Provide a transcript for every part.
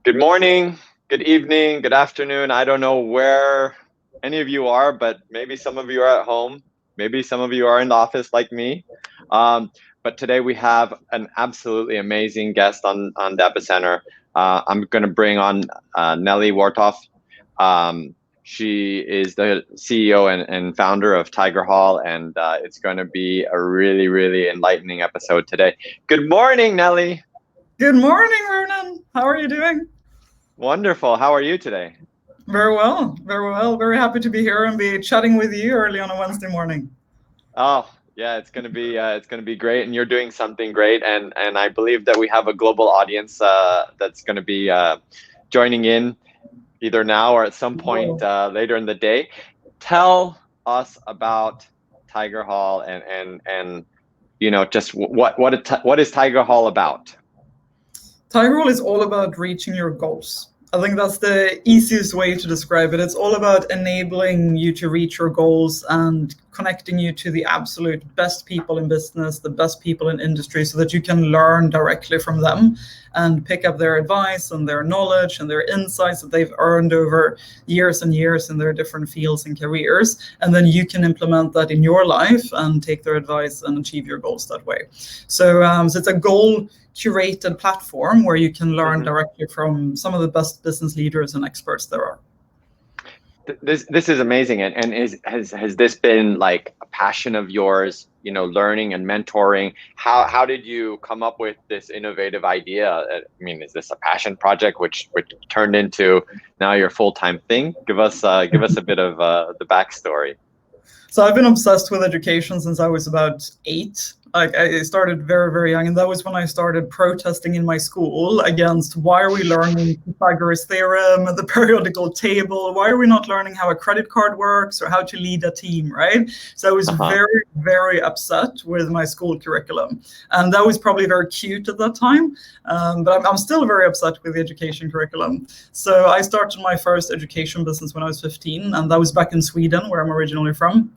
Good morning, good evening, good afternoon. I don't know where any of you are, but maybe some of you are at home. Maybe some of you are in the office like me. Um, but today we have an absolutely amazing guest on the Epicenter. I'm going to bring on Nellie Wartoft. She is the CEO and founder of Tigerhall, and it's going to be a really, really enlightening episode today. Good morning, Nellie. Good morning, Ronen. How are you doing? Wonderful. How are you today? Very well, very well. Very happy to be here and be chatting with you early on a Wednesday morning. Oh, yeah, it's gonna be great, and you're doing something great, and I believe that we have a global audience that's gonna be joining in either now or at some point Whoa. later in the day. Tell us about Tigerhall and just what is Tigerhall about? Tigerhall is all about reaching your goals. I think that's the easiest way to describe it. It's all about enabling you to reach your goals and connecting you to the absolute best people in business, the best people in industry, so that you can learn directly from them and pick up their advice and their knowledge and their insights that they've earned over years and years in their different fields and careers. And then you can implement that in your life and take their advice and achieve your goals that way. So it's a goal curated platform where you can learn Mm-hmm. directly from some of the best business leaders and experts there are. This is amazing, and has this been like a passion of yours? Learning and mentoring. How did you come up with this innovative idea? I mean, is this a passion project which turned into now your full-time thing? Give us a bit of the backstory. So I've been obsessed with education since I was about 8. Like I started very, very young, and that was when I started protesting in my school against why are we learning Pythagoras theorem and the periodical table? Why are we not learning how a credit card works or how to lead a team, right? So I was Uh-huh. very, very upset with my school curriculum, and that was probably very cute at that time. But I'm still very upset with the education curriculum. So I started my first education business when I was 15, and that was back in Sweden, where I'm originally from.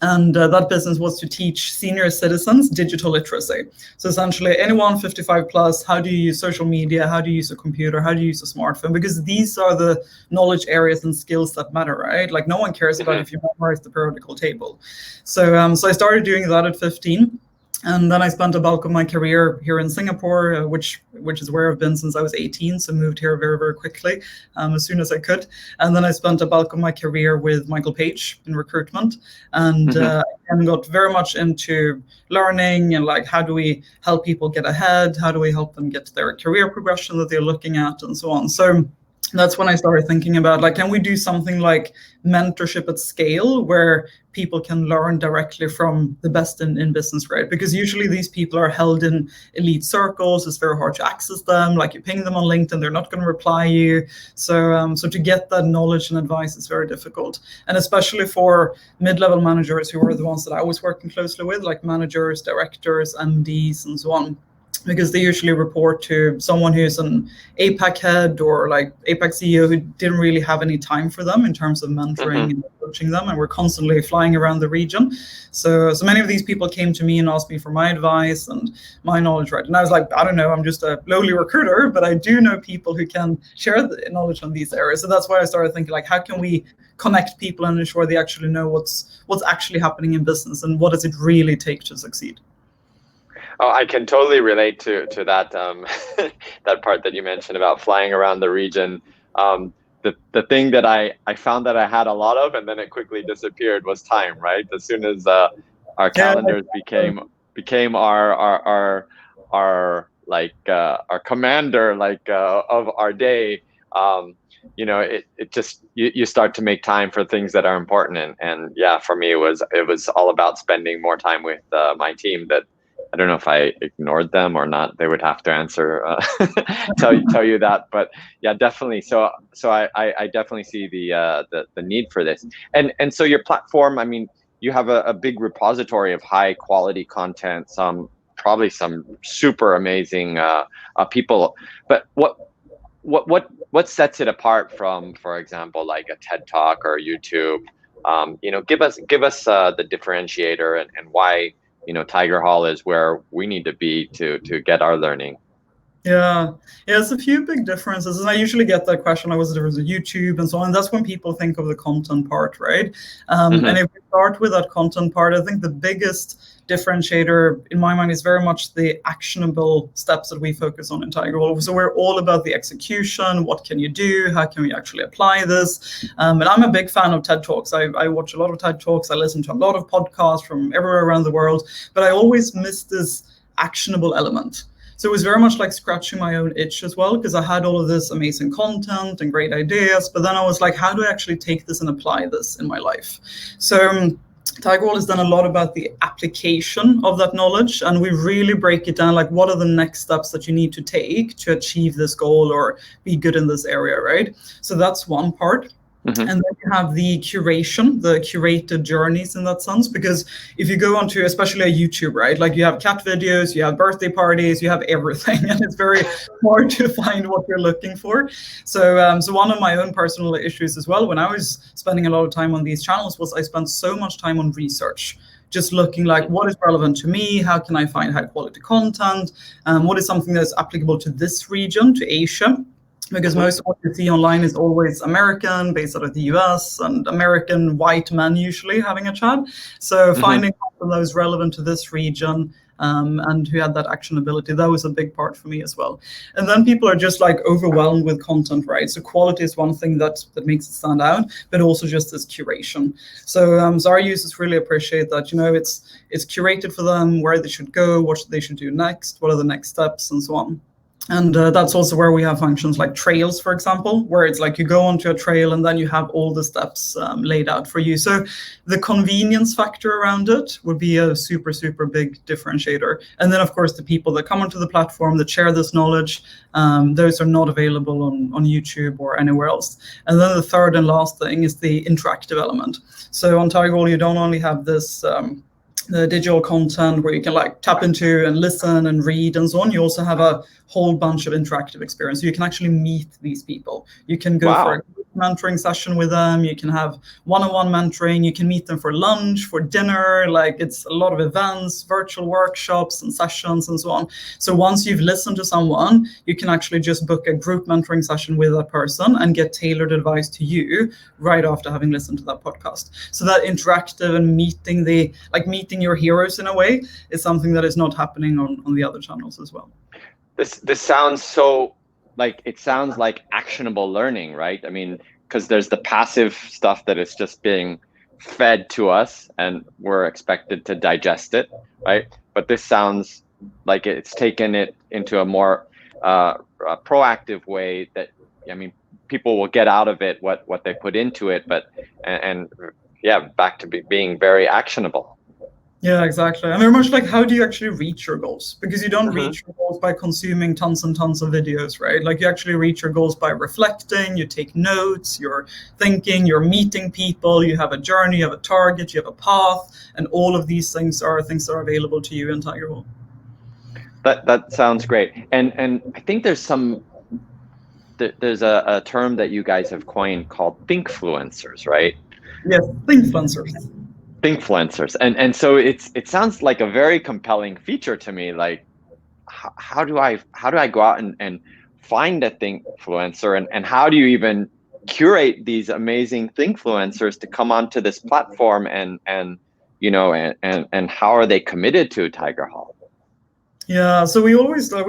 And that business was to teach senior citizens digital literacy. So essentially, anyone 55 plus, how do you use social media? How do you use a computer? How do you use a smartphone? Because these are the knowledge areas and skills that matter, right? Like no one cares about Mhm. if you memorize the periodical table. So I started doing that at 15. And then I spent a bulk of my career here in Singapore, which is where I've been since I was 18. So moved here very, very quickly, as soon as I could. And then I spent a bulk of my career with Michael Page in recruitment, and Mhm. and got very much into learning and like how do we help people get ahead? How do we help them get their career progression that they're looking at, and so on. So that's when I started thinking about like, can we do something like mentorship at scale where people can learn directly from the best in business, right? Because usually these people are held in elite circles. It's very hard to access them. Like you ping them on LinkedIn, they're not going to reply you. So to get that knowledge and advice is very difficult. And especially for mid-level managers who are the ones that I was working closely with, like managers, directors, MDs, and so on, because they usually report to someone who's an APAC head or like APAC CEO who didn't really have any time for them in terms of mentoring Mhm. and coaching them, and we're constantly flying around the region. So many of these people came to me and asked me for my advice and my knowledge, right? And I was like, I don't know, I'm just a lowly recruiter, but I do know people who can share the knowledge on these areas. So that's why I started thinking like, how can we connect people and ensure they actually know what's actually happening in business and what does it really take to succeed? Oh, I can totally relate to that that part that you mentioned about flying around the region. The thing that I found that I had a lot of, and then it quickly disappeared, was time. Right, as soon as our Yeah, calendars became our like our commander, like of our day. It just you start to make time for things that are important, and yeah, for me it was all about spending more time with my team. That I don't know if I ignored them or not. They would have to answer, tell you that. But yeah, definitely. So I definitely see the need for this. And so your platform. I mean, you have a big repository of high quality content. Probably some super amazing people. But what sets it apart from, for example, like a TED Talk or YouTube? Give us the differentiator and why Tigerhall is where we need to be to get our learning. Yeah, yeah, it's a few big differences. And I usually get that question, like, what's the difference with YouTube and so on? And that's when people think of the content part, right? And Hmm. if we start with that content part, I think the biggest differentiator in my mind is very much the actionable steps that we focus on in Tigerhall. So we're all about the execution. What can you do? How can we actually apply this? And I'm a big fan of TED Talks. I watch a lot of TED Talks. I listen to a lot of podcasts from everywhere around the world, but I always miss this actionable element. So it was very much like scratching my own itch as well, because I had all of this amazing content and great ideas, but then I was like, how do I actually take this and apply this in my life? So Tigerhall has done a lot about the application of that knowledge, and we really break it down, like what are the next steps that you need to take to achieve this goal or be good in this area, right? So that's one part. Hmm. And then you have the curation, the curated journeys in that sense, because if you go onto especially a YouTube, right, like you have cat videos, you have birthday parties, you have everything, and it's very hard to find what you're looking for. So one of my own personal issues as well, when I was spending a lot of time on these channels, was I spent so much time on research, just looking like what is relevant to me, how can I find high quality content, what is something that's applicable to this region, to Asia, because Hmm. most of what you see online is always American, based out of the US, and American white men usually having a chat. So Hmm. finding those relevant to this region, and who had that actionability, that was a big part for me as well. And then people are just like overwhelmed with content, right? So quality is one thing that makes it stand out, but also just this curation. So our users really appreciate that. It's curated for them, where they should go, what they should do next, what are the next steps, and so on. And that's also where we have functions like trails, for example, where it's like you go onto a trail and then you have all the steps laid out for you. So the convenience factor around it would be a super, super big differentiator. And then, of course, the people that come onto the platform that share this knowledge, those are not available on YouTube or anywhere else. And then the third and last thing is the interactive element. So on Tigerhall, you don't only have this the digital content where you can like tap into and listen and read and so on. You also have a whole bunch of interactive experience. So you can actually meet these people. You can go for a Wow. group mentoring session with them. You can have one-on-one mentoring. You can meet them for lunch, for dinner. Like it's a lot of events, virtual workshops and sessions and so on. So once you've listened to someone, you can actually just book a group mentoring session with that person and get tailored advice to you right after having listened to that podcast. So that interactive and meeting your heroes in a way is something that is not happening on the other channels as well. This sounds so like it sounds like actionable learning, right? I mean, because there's the passive stuff that is just being fed to us and we're expected to digest it, right? But this sounds like it's taken it into a more proactive way that, I mean, people will get out of it what they put into it, but and yeah, back to being very actionable. Yeah, exactly. And very much like, how do you actually reach your goals? Because you don't Hmm. reach your goals by consuming tons and tons of videos, right? Like you actually reach your goals by reflecting, you take notes, you're thinking, you're meeting people, you have a journey, you have a target, you have a path, and all of these things are things that are available to you in Tigerhall. That sounds great. And I think there's a term that you guys have coined called thinkfluencers, right? Yes, influencers. Thinkfluencers. And so it sounds like a very compelling feature to me. Like how do I go out and find a thinkfluencer, and how do you even curate these amazing thinkfluencers to come onto this platform, and and how are they committed to Tigerhall? Yeah, so we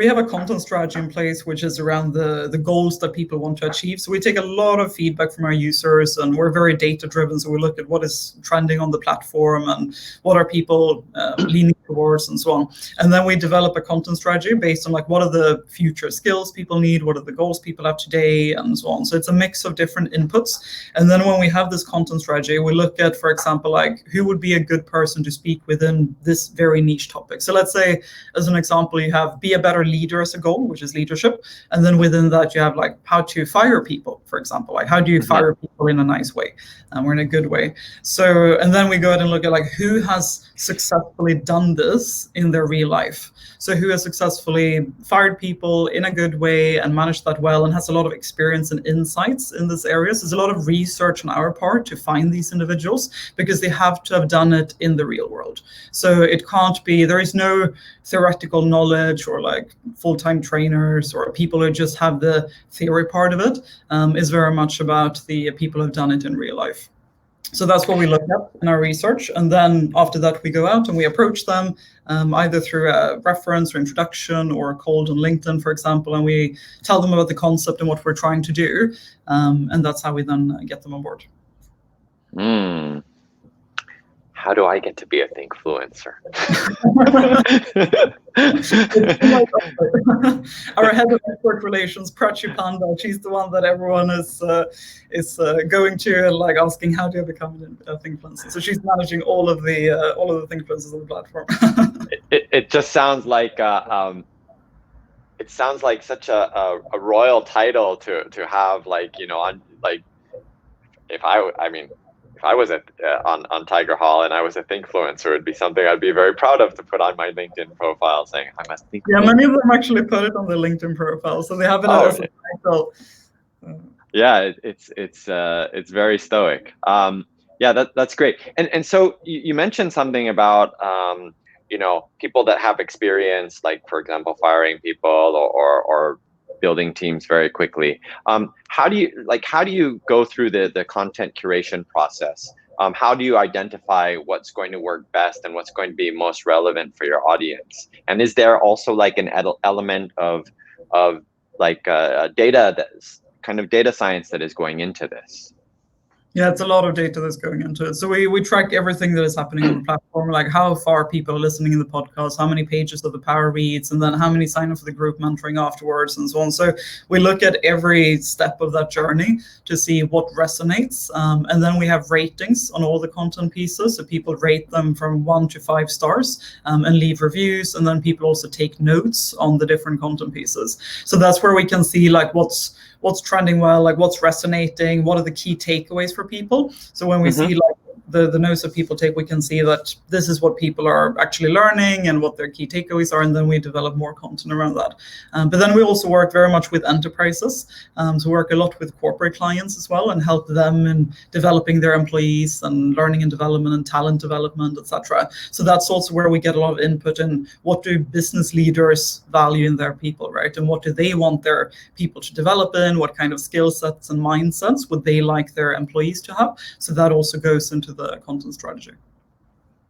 have a content strategy in place, which is around the goals that people want to achieve. So we take a lot of feedback from our users, and we're very data driven. So we look at what is trending on the platform and what are people leaning towards, and so on. And then we develop a content strategy based on like what are the future skills people need, what are the goals people have today, and so on. So it's a mix of different inputs. And then when we have this content strategy, we look at, for example, like who would be a good person to speak within this very niche topic. So let's say, as an example, you have be a better leader as a goal, which is leadership. And then within that, you have like how to fire people, for example, like how do you Hmm. fire people in a nice way or in a good way. So, and then we go ahead and look at like who has successfully done done this in their real life. So who has successfully fired people in a good way and managed that well and has a lot of experience and insights in this area. So there's a lot of research on our part to find these individuals because they have to have done it in the real world. So it can't be, there is no theoretical knowledge or like full-time trainers or people who just have the theory part of it. Is very much about the people who've done it in real life. So that's what we look at in our research. And then after that, we go out and we approach them either through a reference or introduction or cold on LinkedIn, for example, and we tell them about the concept and what we're trying to do. And that's how we then get them on board. How do I get to be a Thinkfluencer? Our head of export relations, Prachi Panda, she's the one that everyone is going to and like asking, how do you become a Thinkfluencer? So she's managing all of the Thinkfluencers on the platform. It just sounds like such a royal title to have, like, you know, on like if I was on Tigerhall and I was a Thinkfluencer, it'd be something I'd be very proud of to put on my LinkedIn profile, saying I'm a Thinkfluencer. Yeah, many of them actually put it on their LinkedIn profile, so they have it as a title. Yeah, it's very stoic. Yeah, that's great. And so you mentioned something about you know, people that have experience, like for example, firing people or building teams very quickly. How do you go through the content curation process? How do you identify what's going to work best and what's going to be most relevant for your audience? And is there also like an element of like data, that's kind of data science that is going into this? Yeah, it's a lot of data that's going into it. So we track everything that is happening on the platform, like how far people are listening in the podcast, how many pages of the power reads, and then how many sign up for the group mentoring afterwards, and so on. So we look at every step of that journey to see what resonates. And then we have ratings on all the content pieces. So people rate them from 1 to 5 stars and leave reviews. And then people also take notes on the different content pieces. So that's where we can see like what's trending well, like what's resonating, what are the key takeaways for people. So when we see like the notes that people take, we can see that this is what people are actually learning and what their key takeaways are, and then we develop more content around that. But then we also work very much with enterprises, so work a lot with corporate clients as well and help them in developing their employees and learning and development and talent development, etc. So that's also where we get a lot of input in what do business leaders value in their people, right? And what do they want their people to develop in? What kind of skill sets and mindsets would they like their employees to have? So that also goes into the content strategy.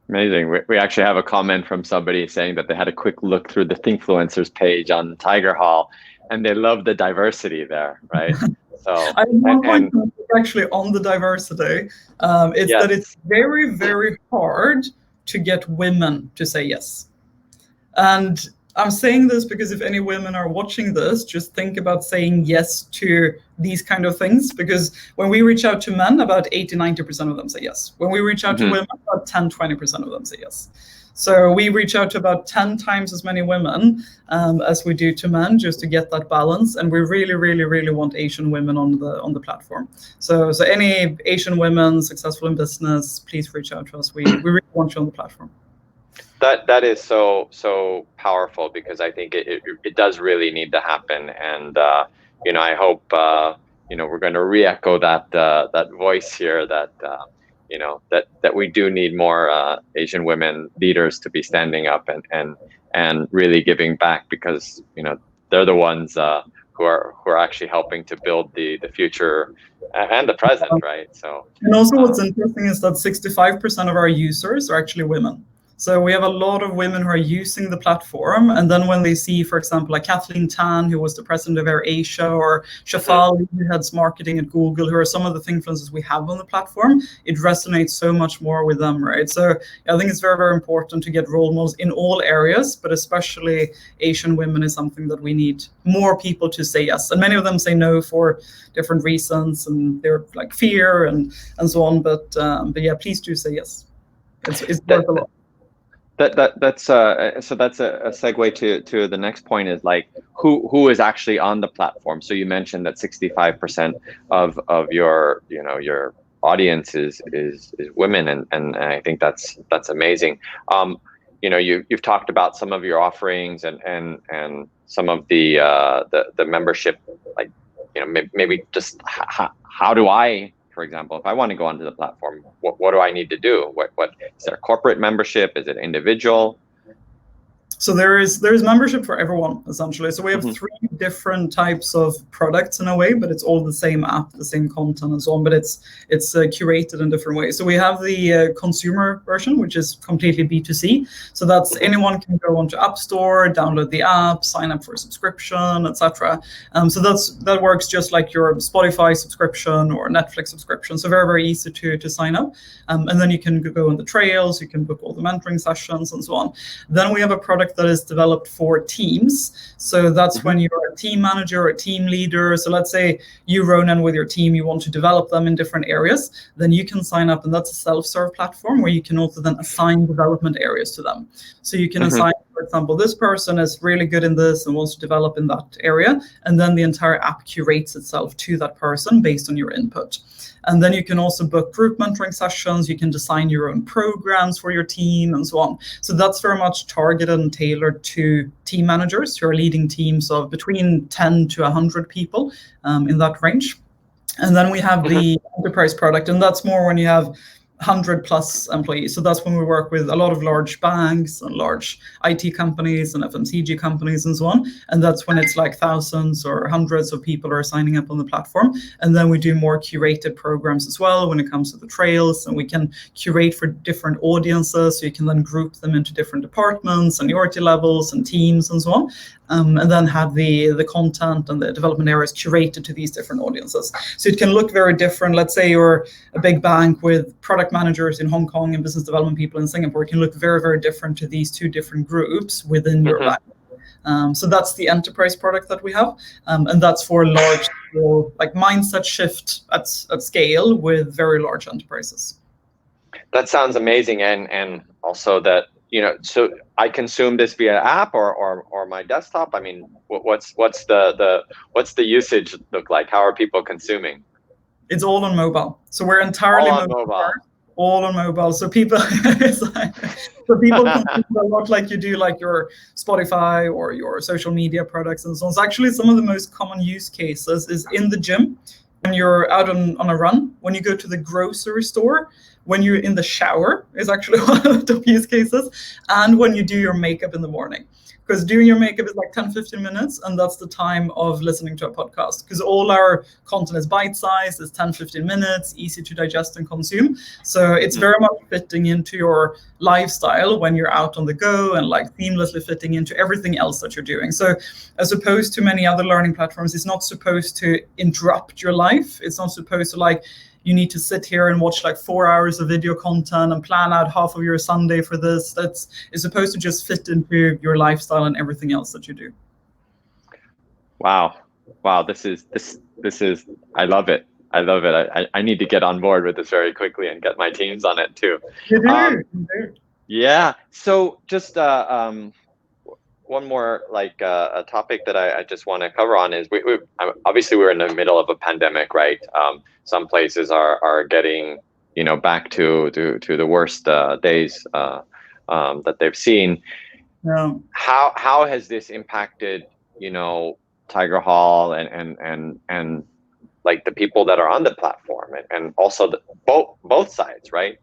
Amazing. We actually have a comment from somebody saying that they had a quick look through the Thinkfluencers page on Tigerhall and they love the diversity there, right? So I have one point actually on the diversity. It's that it's very, very hard to get women to say yes. And I'm saying this because if any women are watching this, just think about saying yes to these kind of things, because when we reach out to men, about 80-90% of them say yes. When we reach out to women, about 10-20% of them say yes. So we reach out to about 10 times as many women as we do to men, just to get that balance. And we really, really, really want Asian women on the platform. So any Asian women successful in business, please reach out to us. We really want you on the platform. That is so powerful, because I think it does really need to happen, and you know, I hope you know, we're going to re-echo that voice here, that you know, that we do need more Asian women leaders to be standing up and really giving back, because you know, they're the ones who are actually helping to build the future and the present, right? So, and also what's interesting is that 65% of our users are actually women. So we have a lot of women who are using the platform, and then when they see, for example, like Kathleen Tan, who was the president of AirAsia, or Shafali, who heads marketing at Google, who are some of the Thinkfluencers we have on the platform, it resonates so much more with them, right? So I think it's very, very important to get role models in all areas, but especially Asian women is something that we need more people to say yes. And many of them say no for different reasons, and they're like fear and so on. But yeah, please do say yes. It's worth a lot. That's a segue to the next point, is like who is actually on the platform. So you mentioned that 65% of your, you know, your audience is women, and I think that's amazing. You you've talked about some of your offerings and some of the membership, like, maybe just how do I, for example, if I want to go onto the platform, what do I need to do? What is there? Corporate membership? Is it individual? So there's membership for everyone, essentially. So we have 3 different types of products in a way, but it's all the same app, the same content and so on, but it's curated in different ways. So we have the consumer version, which is completely B2C. So that's anyone can go onto App Store, download the app, sign up for a subscription, etc. So that works just like your Spotify subscription or Netflix subscription. So very, very easy to sign up. And then you can go on the trails, you can book all the mentoring sessions and so on. Then we have a product that is developed for teams. So that's when you're a team manager or a team leader. So let's say you, Ronen, with your team, you want to develop them in different areas, then you can sign up, and that's a self-serve platform where you can also then assign development areas to them. So you can assign, for example, this person is really good in this and wants to develop in that area, and then the entire app curates itself to that person based on your input. And then you can also book group mentoring sessions. You can design your own programs for your team and so on. So that's very much targeted and tailored to team managers who are leading teams of between 10 to 100 people, in that range. And then we have the enterprise product, and that's more when you have 100 plus employees. So that's when we work with a lot of large banks and large IT companies and FMCG companies and so on. And that's when it's like thousands or hundreds of people are signing up on the platform. And then we do more curated programs as well when it comes to the trails, and we can curate for different audiences. So you can then group them into different departments, seniority levels and teams and so on. And then have the content and the development areas curated to these different audiences. So it can look very different. Let's say you're a big bank with product managers in Hong Kong and business development people in Singapore. It can look very, very different to these 2 different groups within your bank. So that's the enterprise product that we have. And that's for large scale, like mindset shift at scale with very large enterprises. That sounds amazing. And also that, so I consume this via app or my desktop. I mean, what's the usage look like? How are people consuming? It's all on mobile. So we're entirely mobile. All on mobile. So people, consume a lot like you do, like your Spotify or your social media products and so on. So actually, some of the most common use cases is in the gym, when you're out on a run, when you go to the grocery store, when you're in the shower is actually one of the top use cases, and when you do your makeup in the morning. Because doing your makeup is like 10-15 minutes, and that's the time of listening to a podcast. Because all our content is bite-sized, it's 10-15 minutes, easy to digest and consume. So it's very much fitting into your lifestyle when you're out on the go, and like seamlessly fitting into everything else that you're doing. So as opposed to many other learning platforms, it's not supposed to interrupt your life. It's not supposed to like, you need to sit here and watch like 4 hours of video content and plan out half of your Sunday for this. It's supposed to just fit into your lifestyle and everything else that you do. Wow. This is, I love it. I need to get on board with this very quickly and get my teams on it too. You do. Yeah. So just one more a topic that I just want to cover on is we obviously we're in the middle of a pandemic, right? Some places are getting back to the worst days that they've seen. Yeah. How has this impacted Tigerhall and like the people that are on the platform and also both sides, right?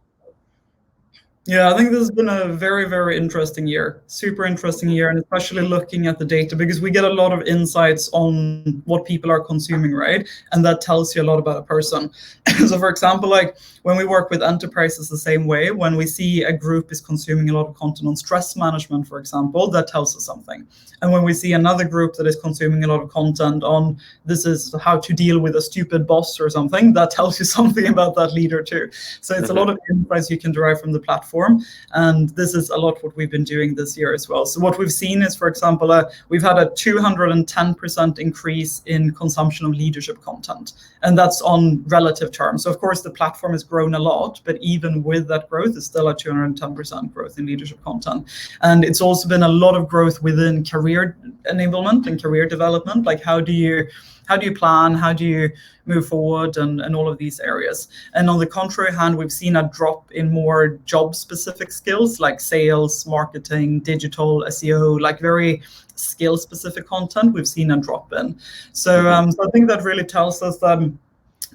Yeah, I think this has been a very, very interesting year, super interesting year, and especially looking at the data, because we get a lot of insights on what people are consuming, right? And that tells you a lot about a person. So for example, like when we work with enterprises the same way, when we see a group is consuming a lot of content on stress management, for example, that tells us something. And when we see another group that is consuming a lot of content on this is how to deal with a stupid boss or something, that tells you something about that leader too. So it's a lot of insights you can derive from the platform. And this is a lot what we've been doing this year as well. So what we've seen is, for example, we've had a 210% increase in consumption of leadership content. And that's on relative terms. So of course, the platform has grown a lot, but even with that growth, it's still a 210% growth in leadership content. And it's also been a lot of growth within career enablement and career development. Like how do you how do you plan, how do you move forward, and all of these areas. And on the contrary hand, we've seen a drop in more job specific skills like sales, marketing, digital, SEO, like very skill specific content. We've seen a drop in. So I think that really tells us that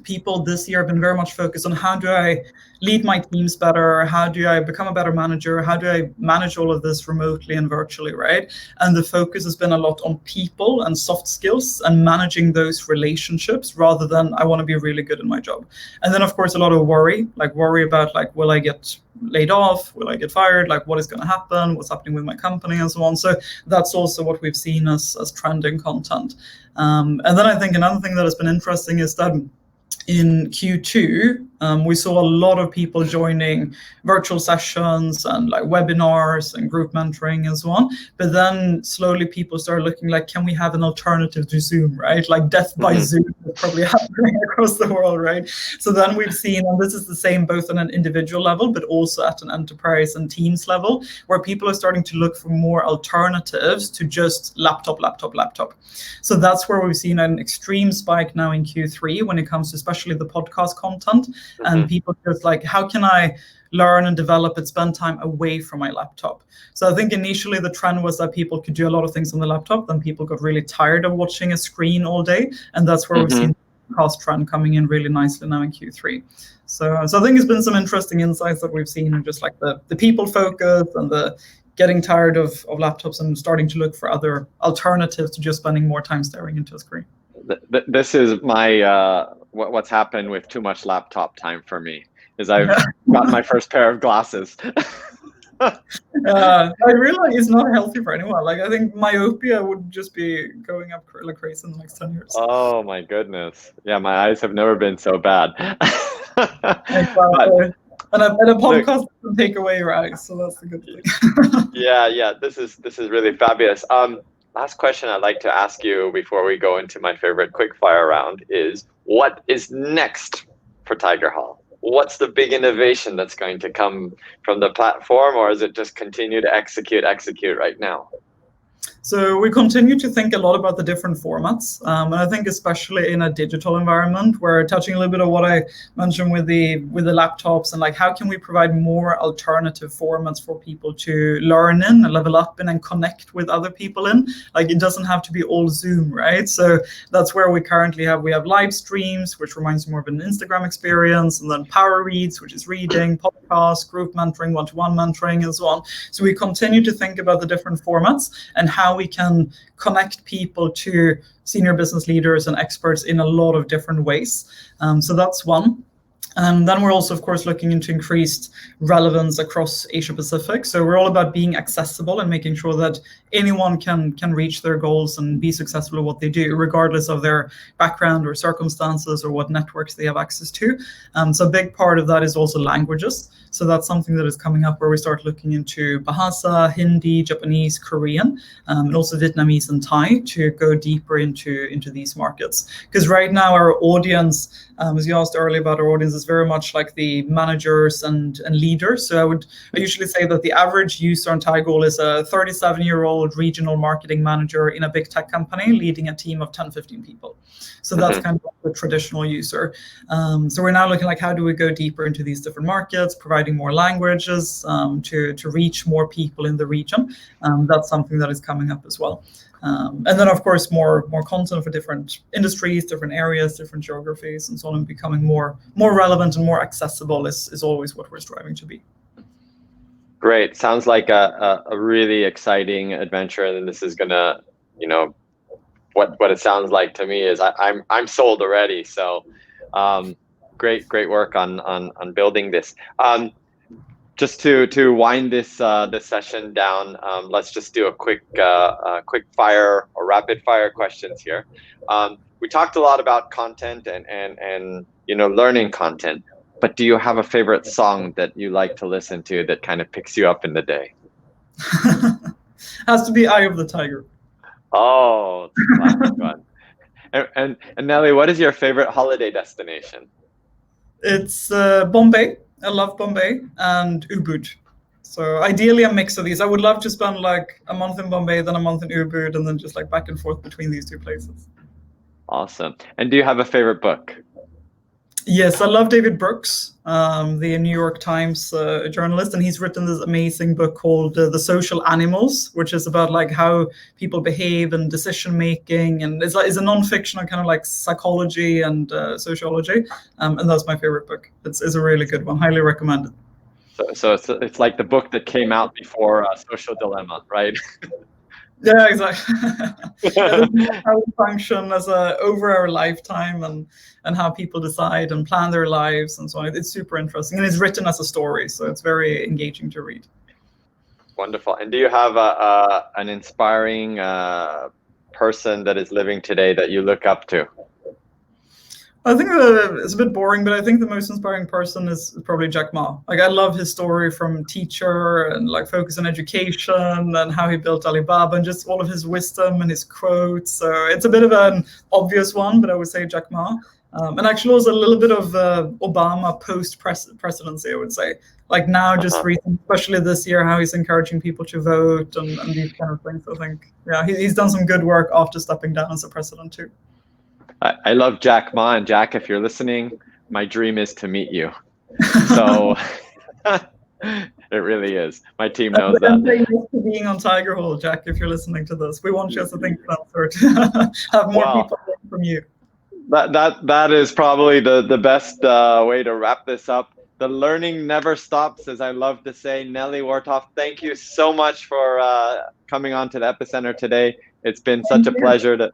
people this year have been very much focused on how do I lead my teams better, how do I become a better manager, how do I manage all of this remotely and virtually, right? And the focus has been a lot on people and soft skills and managing those relationships rather than I want to be really good in my job. And then of course a lot of worry about like, will I get laid off, will I get fired, like what is going to happen, what's happening with my company and so on. So that's also what we've seen as trending content. And then I think another thing that has been interesting is that in Q2, we saw a lot of people joining virtual sessions and like webinars and group mentoring and so on. But then slowly people started looking like, can we have an alternative to Zoom, right? Like death by Zoom is probably happening across the world, right? So then we've seen, and this is the same both on an individual level, but also at an enterprise and teams level, where people are starting to look for more alternatives to just laptop. So that's where we've seen an extreme spike now in Q3 when it comes to especially the podcast content. And people just like, how can I learn and develop and spend time away from my laptop? So I think initially the trend was that people could do a lot of things on the laptop. Then people got really tired of watching a screen all day. And that's where we've seen the podcast trend coming in really nicely now in Q3. So I think it's been some interesting insights that we've seen, just like the people focus and the getting tired of laptops and starting to look for other alternatives to just spending more time staring into a screen. This is my what's happened with too much laptop time for me is I've got my first pair of glasses. I realize it's not healthy for anyone. Like I think myopia would just be going up like crazy in the next 10 years. Oh my goodness. Yeah, my eyes have never been so bad. Exactly. And a podcast doesn't take away your eyes, so that's the good thing. yeah. This is really fabulous. Last question I'd like to ask you before we go into my favorite quickfire round is, what is next for Tigerhall? What's the big innovation that's going to come from the platform, or is it just continue to execute right now? So we continue to think a lot about the different formats. And I think especially in a digital environment, we're touching a little bit of what I mentioned with the laptops and like, how can we provide more alternative formats for people to learn in and level up in and connect with other people in? Like it doesn't have to be all Zoom, right? So that's where we currently have live streams, which reminds me more of an Instagram experience, and then power reads, which is reading, podcasts, group mentoring, one-to-one mentoring, and so on. So we continue to think about the different formats and how we can connect people to senior business leaders and experts in a lot of different ways. So that's one. And then we're also, of course, looking into increased relevance across Asia Pacific. So we're all about being accessible and making sure that anyone can reach their goals and be successful at what they do, regardless of their background or circumstances or what networks they have access to. So a big part of that is also languages. So that's something that is coming up where we start looking into Bahasa, Hindi, Japanese, Korean, and also Vietnamese and Thai to go deeper into these markets. Because right now our audience, as you asked earlier about our audience, is very much like the managers and leaders. So I usually say that the average user on Tigerhall is a 37-year-old regional marketing manager in a big tech company leading a team of 10, 15 people. So that's kind of the traditional user. So we're now looking like, how do we go deeper into these different markets, providing more languages to reach more people in the region. That's something that is coming up as well. And then, of course, more content for different industries, different areas, different geographies, and so on, and becoming more relevant and more accessible is always what we're striving to be. Great. Sounds like a really exciting adventure, and this is gonna, what it sounds like to me is I'm sold already. So, great work on building this. Just to wind this session down, let's just do a quick fire or rapid fire questions here. We talked a lot about content and learning content, but do you have a favorite song that you like to listen to that kind of picks you up in the day? Has to be Eye of the Tiger. Oh, classic one. And Nellie, what is your favorite holiday destination? It's Bombay. I love Bombay and Ubud. So ideally a mix of these. I would love to spend like a month in Bombay, then a month in Ubud, and then just like back and forth between these two places. Awesome. And do you have a favorite book? Yes, I love David Brooks, the New York Times journalist, and he's written this amazing book called The Social Animals, which is about like how people behave and decision making, and it's a nonfiction on kind of like psychology and sociology, and that's my favorite book. It's a really good one. Highly recommend it. So it's like the book that came out before Social Dilemma, right? Yeah, exactly. Yeah, this is how we function as over our lifetime, and how people decide and plan their lives and so on. It's super interesting, and it's written as a story, so it's very engaging to read. Wonderful. And do you have an inspiring person that is living today that you look up to? I think it's a bit boring, but I think the most inspiring person is probably Jack Ma. Like, I love his story from teacher and like focus on education and how he built Alibaba and just all of his wisdom and his quotes. So it's a bit of an obvious one, but I would say Jack Ma. And actually also a little bit of Obama post-presidency, I would say. Like now, just recently, especially this year, how he's encouraging people to vote and these kind of things. I think, yeah, he's done some good work after stepping down as a president too. I love Jack Ma, and Jack, if you're listening, my dream is to meet you. So it really is. My team knows that. Thank you for being on Tigerhall, Jack. If you're listening to this, we want you as a think dancer to have more people learn from you. That is probably the best way to wrap this up. The learning never stops, as I love to say. Nellie Wartoft, thank you so much for coming on to the Epicenter today. It's been such a pleasure to.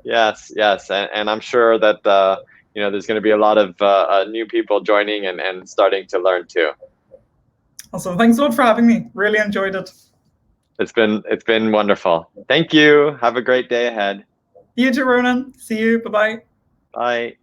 Yes, and I'm sure that there's going to be a lot of new people joining and starting to learn too. Awesome. Thanks a lot for having me. Really enjoyed it. It's been wonderful. Thank you. Have a great day ahead. You too, Ronen. See you. Bye-bye. Bye.